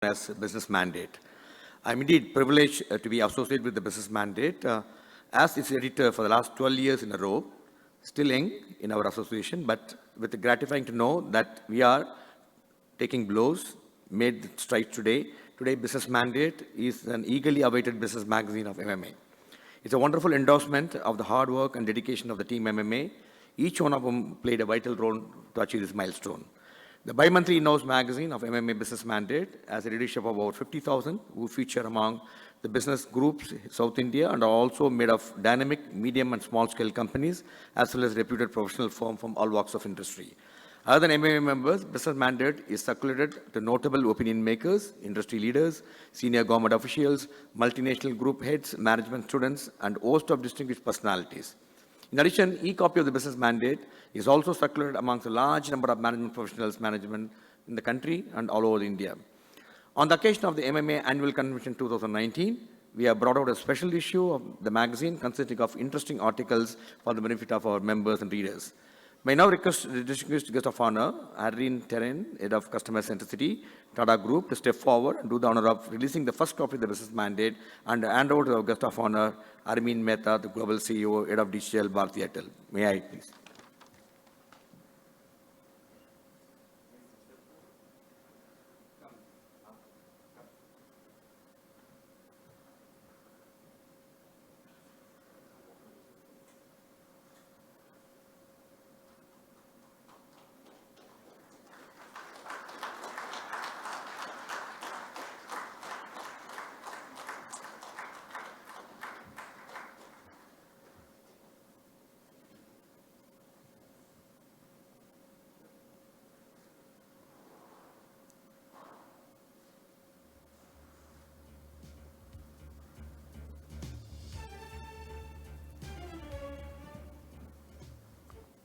as Business Mandate. I'm indeed privileged to be associated with the Business Mandate as its editor for the last 12 years in a row, still young in our association, but with gratifying to know that we are taking blows, made strides today. Today, Business Mandate is an eagerly awaited business magazine of MMA. It's a wonderful endorsement of the hard work and dedication of the team MMA, each one of whom played a vital role to achieve this milestone. The bi-monthly in-house magazine of MMA Business Mandate has a readership of about 50,000 who feature among the business groups South India and are also made of dynamic, medium and small-scale companies as well as reputed professional firms from all walks of industry. Other than MMA members, Business Mandate is circulated to notable opinion makers, industry leaders, senior government officials, multinational group heads, management students, and a host of distinguished personalities. In addition, e-copy of the Business Mandate is also circulated amongst a large number of management professionals management in the country and all over India. On the occasion of the MMA Annual Convention 2019, we have brought out a special issue of the magazine consisting of interesting articles for the benefit of our members and readers. May now request the distinguished guest of honor, Adrian Terran, Head of Customer Centricity, Tata Group, to step forward and do the honor of releasing the first copy of the Business Mandate and hand over to our guest of honor, Armin Mehta, the Global CEO, Head of Digital, Bharti Airtel. May I, please?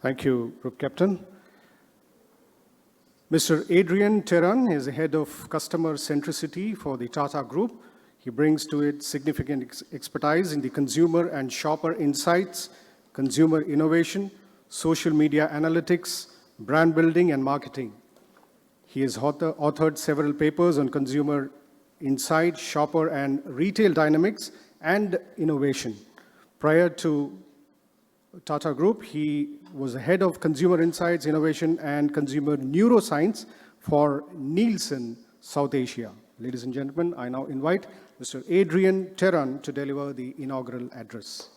Thank you, Group Captain. Mr. Adrian Terran is the Head of Customer Centricity for the Tata Group. He brings to it significant expertise in the consumer and shopper insights, consumer innovation, social media analytics, brand building, and marketing. He has authored several papers on consumer insight, shopper and retail dynamics, and innovation. Prior to Tata Group, he was the head of Consumer Insights, Innovation, and Consumer Neuroscience for Nielsen South Asia. Ladies and gentlemen, I now invite Mr. Adrian Terran to deliver the inaugural address.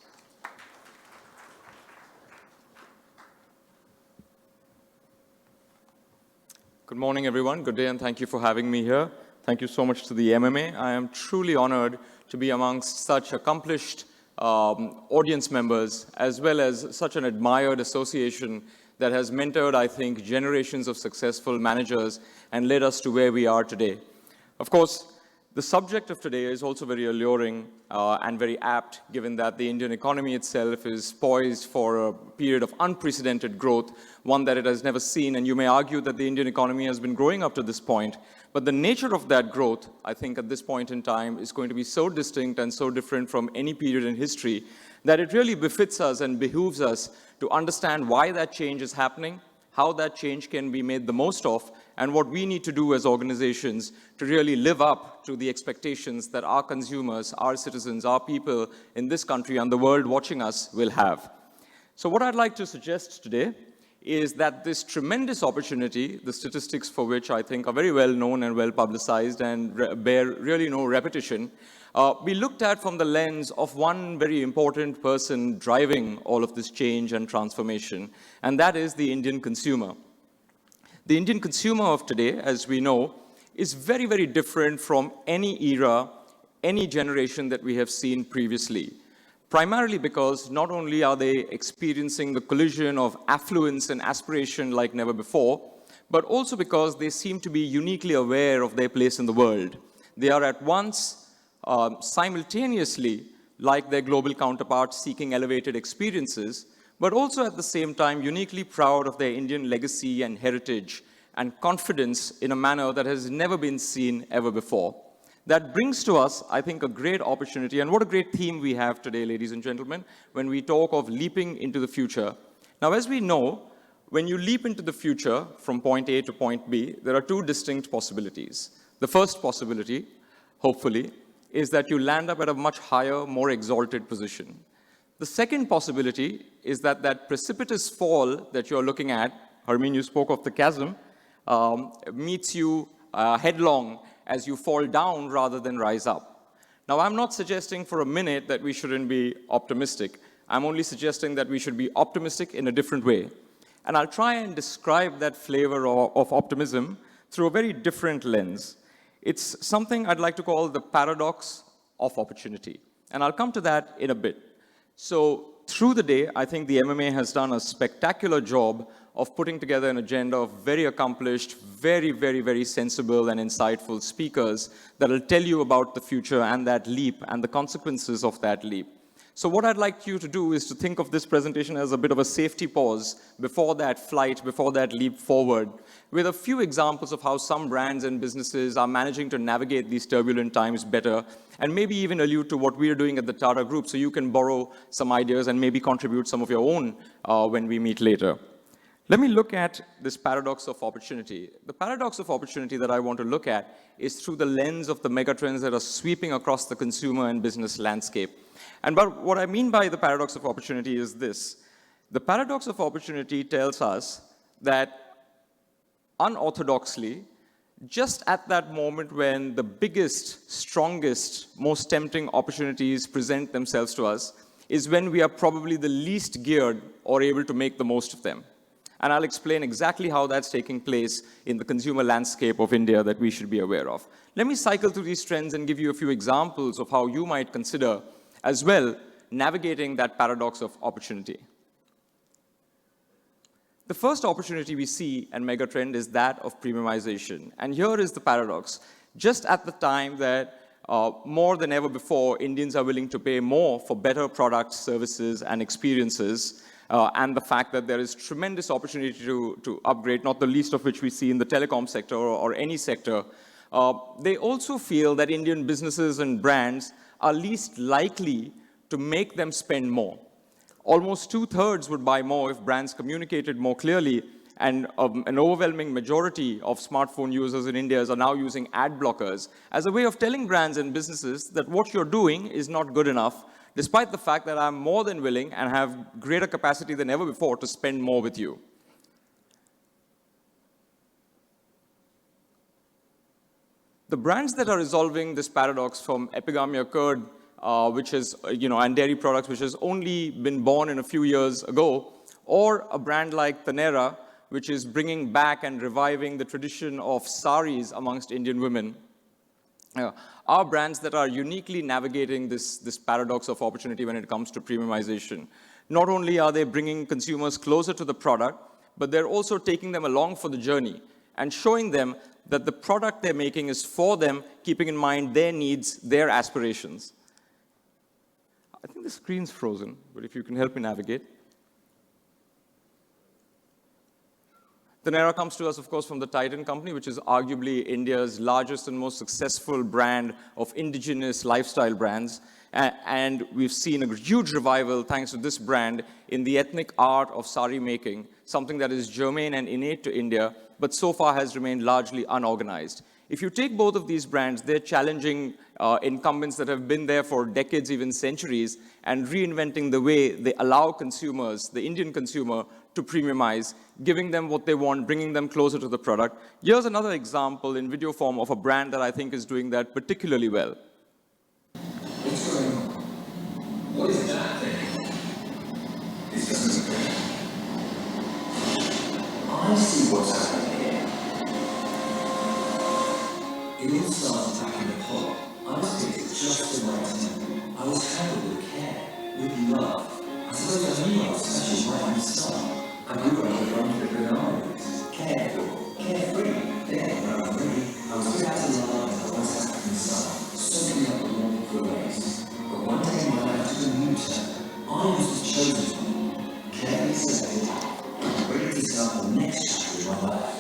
Good morning, everyone. Good day, and thank you for having me here. Thank you so much to the MMA. I am truly honored to be amongst such accomplished audience members, as well as such an admired association that has mentored, I think, generations of successful managers and led us to where we are today. Of course, the subject of today is also very alluring and very apt, given that the Indian economy itself is poised for a period of unprecedented growth, one that it has never seen. And you may argue that the Indian economy has been growing up to this point, but the nature of that growth, I think at this point in time, is going to be so distinct and so different from any period in history that it really befits us and behooves us to understand why that change is happening, how that change can be made the most of, and what we need to do as organizations to really live up to the expectations that our consumers, our citizens, our people in this country and the world watching us will have. So what I'd like to suggest today is that this tremendous opportunity, the statistics for which I think are very well known and well publicized and bear really no repetition, be looked at from the lens of one very important person driving all of this change and transformation, and that is the Indian consumer. The Indian consumer of today, as we know, is very, very different from any era, any generation that we have seen previously. Primarily because not only are they experiencing the collision of affluence and aspiration like never before, but also because they seem to be uniquely aware of their place in the world. They are at once simultaneously, like their global counterparts, seeking elevated experiences, but also at the same time uniquely proud of their Indian legacy and heritage and confidence in a manner that has never been seen ever before. That brings to us, I think, a great opportunity, and what a great theme we have today, ladies and gentlemen, when we talk of leaping into the future. Now, as we know, when you leap into the future from point A to point B, there are two distinct possibilities. The first possibility, hopefully, is that you land up at a much higher, more exalted position. The second possibility is that that precipitous fall that you're looking at, Harmeen, you spoke of the chasm, meets you headlong as you fall down rather than rise up. Now, I'm not suggesting for a minute that we shouldn't be optimistic. I'm only suggesting that we should be optimistic in a different way. And I'll try and describe that flavor of optimism through a very different lens. It's something I'd like to call the paradox of opportunity. And I'll come to that in a bit. So through the day, I think the MMA has done a spectacular job of putting together an agenda of very accomplished, very sensible and insightful speakers that will tell you about the future and that leap and the consequences of that leap. So what I'd like you to do is to think of this presentation as a bit of a safety pause before that flight, before that leap forward, with a few examples of how some brands and businesses are managing to navigate these turbulent times better, and maybe even allude to what we're doing at the Tata Group so you can borrow some ideas and maybe contribute some of your own when we meet later. Let me look at this paradox of opportunity. The paradox of opportunity that I want to look at is through the lens of the megatrends that are sweeping across the consumer and business landscape. And what I mean by the paradox of opportunity is this. The paradox of opportunity tells us that unorthodoxly, just at that moment when the biggest, strongest, most tempting opportunities present themselves to us, is when we are probably the least geared or able to make the most of them. And I'll explain exactly how that's taking place in the consumer landscape of India that we should be aware of. Let me cycle through these trends and give you a few examples of how you might consider, as well, navigating that paradox of opportunity. The first opportunity we see and megatrend is that of premiumization. And here is the paradox. Just at the time that more than ever before, Indians are willing to pay more for better products, services, and experiences, and the fact that there is tremendous opportunity to upgrade, not the least of which we see in the telecom sector or any sector, they also feel that Indian businesses and brands are least likely to make them spend more. Almost 2/3 would buy more if brands communicated more clearly, and an overwhelming majority of smartphone users in India are now using ad blockers as a way of telling brands and businesses that what you're doing is not good enough, despite the fact that I'm more than willing and have greater capacity than ever before to spend more with you. The brands that are resolving this paradox, from Epigamia curd, which is, and dairy products, which has only been born in a few years ago, or a brand like Taneira, which is bringing back and reviving the tradition of saris amongst Indian women, are brands that are uniquely navigating this paradox of opportunity when it comes to premiumization. Not only are they bringing consumers closer to the product, but they're also taking them along for the journey and showing them that the product they're making is for them, keeping in mind their needs, their aspirations. I think the screen's frozen, but if you can help me navigate. Taneira comes to us, of course, from the Titan Company, which is arguably India's largest and most successful brand of indigenous lifestyle brands. And we've seen a huge revival, thanks to this brand, in the ethnic art of sari making, something that is germane and innate to India, but so far has remained largely unorganized. If you take both of these brands, they're challenging incumbents that have been there for decades, even centuries, and reinventing the way they allow consumers, the Indian consumer, to premiumize, giving them what they want, bringing them closer to the product. Here's another example in video form of a brand that I think is doing that particularly well. What's going on? What is that thing? It doesn't agree. I see what's happening here. It all started back in the pod. I was picked at just the right time. I was handled with care, with love. I suppose I knew I was special right from the start. I grew up with one with bananas, careful, carefree. Then, when I was ready, I was put out of line as the West African sun, soaking up the warmth of the waves. But one day my life took a new turn. I was the chosen one, carefully selected, ready to start the next chapter of my life.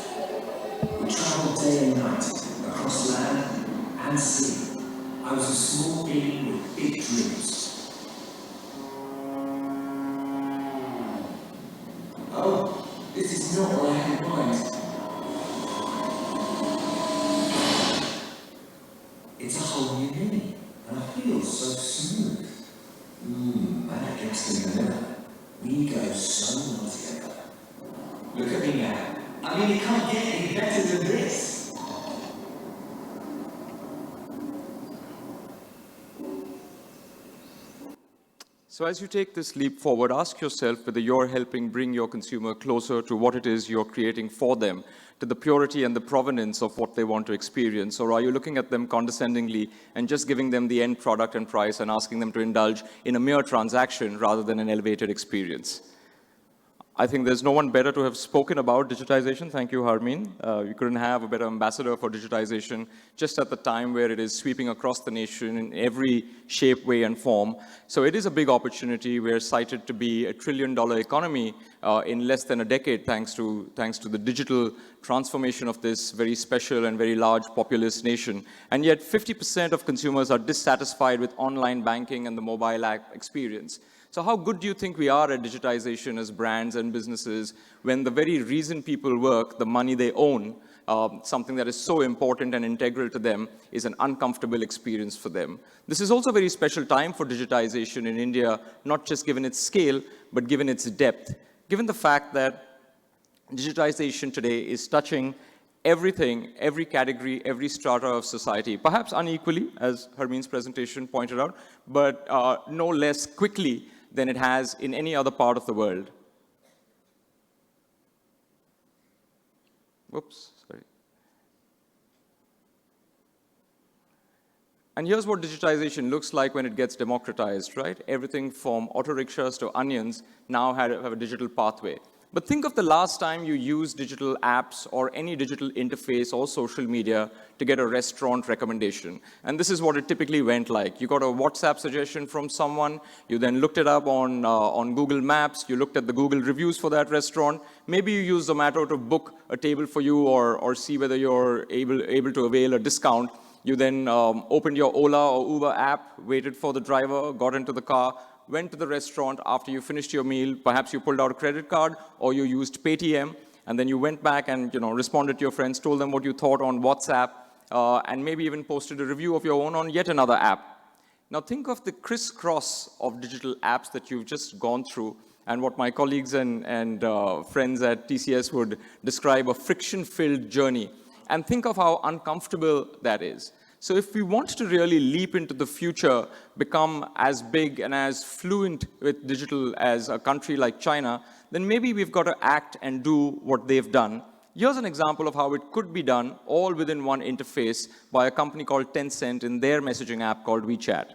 We travelled day and night, across land and sea. I was a small being with big dreams. Oh, this is not what I had in mind. It's a whole new me, and I feel so smooth. When I get in the mirror, we go so well together. Look at me now. I mean, it can't get any better than this. So as you take this leap forward, ask yourself whether you're helping bring your consumer closer to what it is you're creating for them, to the purity and the provenance of what they want to experience, or are you looking at them condescendingly and just giving them the end product and price and asking them to indulge in a mere transaction rather than an elevated experience? I think there's no one better to have spoken about digitization. Thank you, Harmeen. You couldn't have a better ambassador for digitization just at the time where it is sweeping across the nation in every shape, way, and form. So it is a big opportunity. We're cited to be a $1 trillion economy in less than a decade, thanks to the digital transformation of this very special and very large populous nation. And yet 50% of consumers are dissatisfied with online banking and the mobile app experience. So how good do you think we are at digitization as brands and businesses when the very reason people work, the money they own, something that is so important and integral to them, is an uncomfortable experience for them? This is also a very special time for digitization in India, not just given its scale, but given its depth. Given the fact that digitization today is touching everything, every category, every strata of society, perhaps unequally, as Harmeen's presentation pointed out, but no less quickly than it has in any other part of the world. Whoops, sorry. And here's what digitization looks like when it gets democratized, right? Everything from auto rickshaws to onions now have a digital pathway. But think of the last time you used digital apps or any digital interface or social media to get a restaurant recommendation. And this is what it typically went like. You got a WhatsApp suggestion from someone, you then looked it up on Google Maps, you looked at the Google reviews for that restaurant, maybe you used Zomato to book a table for you or see whether you're able to avail a discount. You then opened your Ola or Uber app, waited for the driver, got into the car, went to the restaurant after you finished your meal, perhaps you pulled out a credit card or you used Paytm, and then you went back and responded to your friends, told them what you thought on WhatsApp, and maybe even posted a review of your own on yet another app. Now think of the crisscross of digital apps that you've just gone through and what my colleagues and friends at TCS would describe a friction-filled journey. And think of how uncomfortable that is. So if we want to really leap into the future, become as big and as fluent with digital as a country like China, then maybe we've got to act and do what they've done. Here's an example of how it could be done all within one interface by a company called Tencent in their messaging app called WeChat.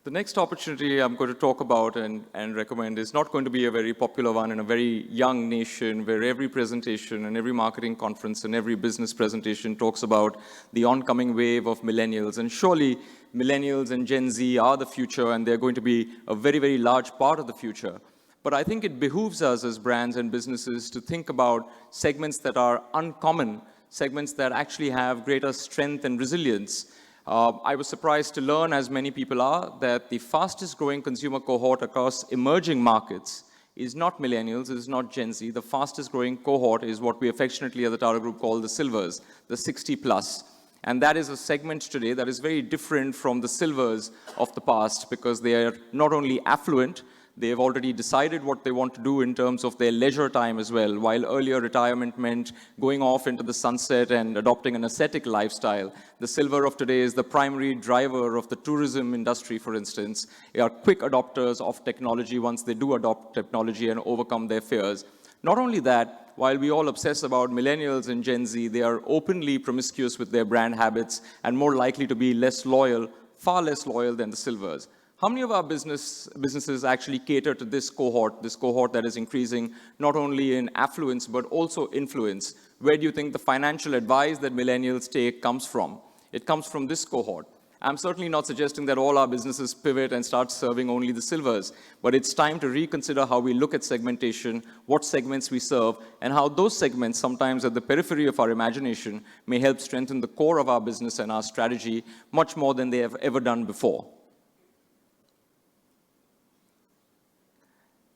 The next opportunity I'm going to talk about and recommend is not going to be a very popular one in a very young nation where every presentation and every marketing conference and every business presentation talks about the oncoming wave of millennials. And surely millennials and Gen Z are the future, and they're going to be a very, very large part of the future. But I think it behooves us as brands and businesses to think about segments that are uncommon, segments that actually have greater strength and resilience. I was surprised to learn, as many people are, that the fastest growing consumer cohort across emerging markets is not millennials, is not Gen Z. The fastest growing cohort is what we affectionately at the Tata Group call the silvers, the 60 plus. And that is a segment today that is very different from the silvers of the past, because they are not only affluent, they have already decided what they want to do in terms of their leisure time as well. While earlier retirement meant going off into the sunset and adopting an ascetic lifestyle, the silver of today is the primary driver of the tourism industry, for instance. They are quick adopters of technology once they do adopt technology and overcome their fears. Not only that, while we all obsess about millennials and Gen Z, they are openly promiscuous with their brand habits and more likely to be less loyal, far less loyal than the silvers. How many of our businesses actually cater to this cohort that is increasing not only in affluence but also influence? Where do you think the financial advice that millennials take comes from? It comes from this cohort. I'm certainly not suggesting that all our businesses pivot and start serving only the silvers, but it's time to reconsider how we look at segmentation, what segments we serve, and how those segments, sometimes at the periphery of our imagination, may help strengthen the core of our business and our strategy much more than they have ever done before.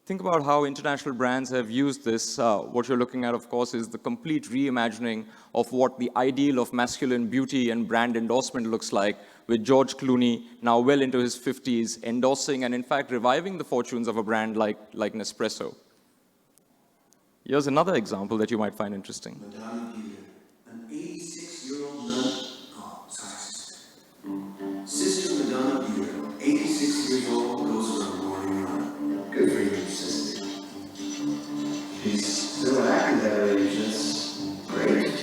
Think about how international brands have used this. What you're looking at, of course, is the complete reimagining of what the ideal of masculine beauty and brand endorsement looks like, with George Clooney, now well into his 50s, endorsing and in fact reviving the fortunes of a brand like Nespresso. Here's another example that you might find interesting. Madame Peter, an 86-year-old nun. Sister Madonna Peter, 86 years old, goes for a morning run. Good for you, sister. She's still active that age. That's great.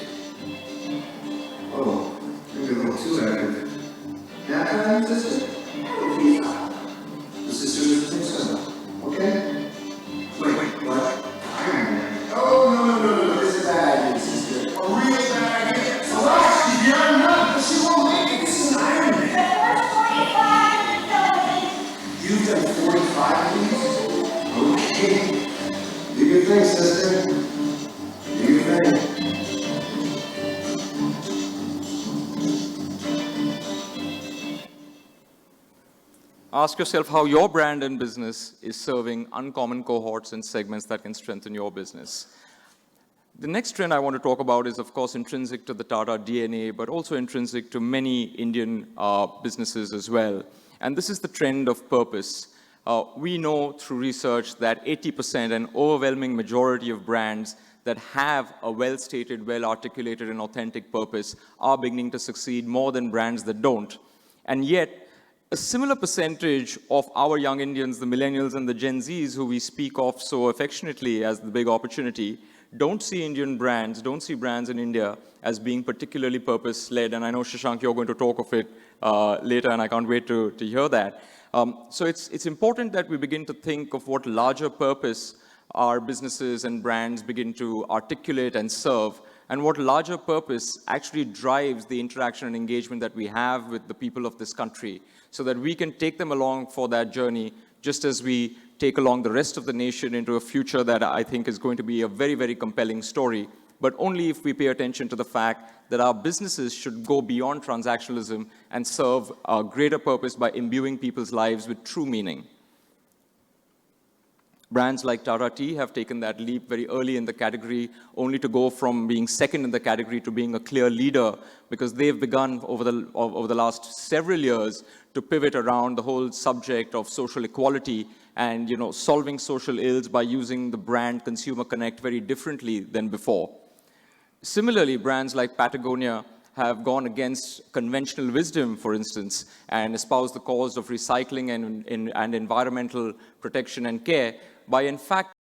Oh, maybe a little too active. Nap time, sister? Please. The sister doesn't think so. Okay? Wait, what? Iron Man. Oh, no. This is a bad idea, sister. A really bad idea. So why? She's the Iron Man, but she won't make it. This is an Iron Man. You've done 45 of these? Okay. Do your thing, sister. Do your thing. Ask yourself how your brand and business is serving uncommon cohorts and segments that can strengthen your business. The next trend I want to talk about is, of course, intrinsic to the Tata DNA, but also intrinsic to many Indian businesses as well. And this is the trend of purpose. We know through research that 80%, an overwhelming majority of brands that have a well-stated, well-articulated, and authentic purpose are beginning to succeed more than brands that don't. And yet, a similar percentage of our young Indians, the millennials and the Gen Zs, who we speak of so affectionately as the big opportunity, don't see Indian brands, don't see brands in India as being particularly purpose-led. And I know, Shashank, you're going to talk of it later, and I can't wait to hear that. So it's important that we begin to think of what larger purpose our businesses and brands begin to articulate and serve, and what larger purpose actually drives the interaction and engagement that we have with the people of this country, so that we can take them along for that journey, just as we take along the rest of the nation into a future that I think is going to be a very, very compelling story, but only if we pay attention to the fact that our businesses should go beyond transactionalism and serve a greater purpose by imbuing people's lives with true meaning. Brands like Tata Tea have taken that leap very early in the category, only to go from being second in the category to being a clear leader, because they've begun over the last several years to pivot around the whole subject of social equality and solving social ills by using the brand Consumer Connect very differently than before. Similarly, brands like Patagonia have gone against conventional wisdom, for instance, and espoused the cause of recycling and environmental protection and care by, in fact,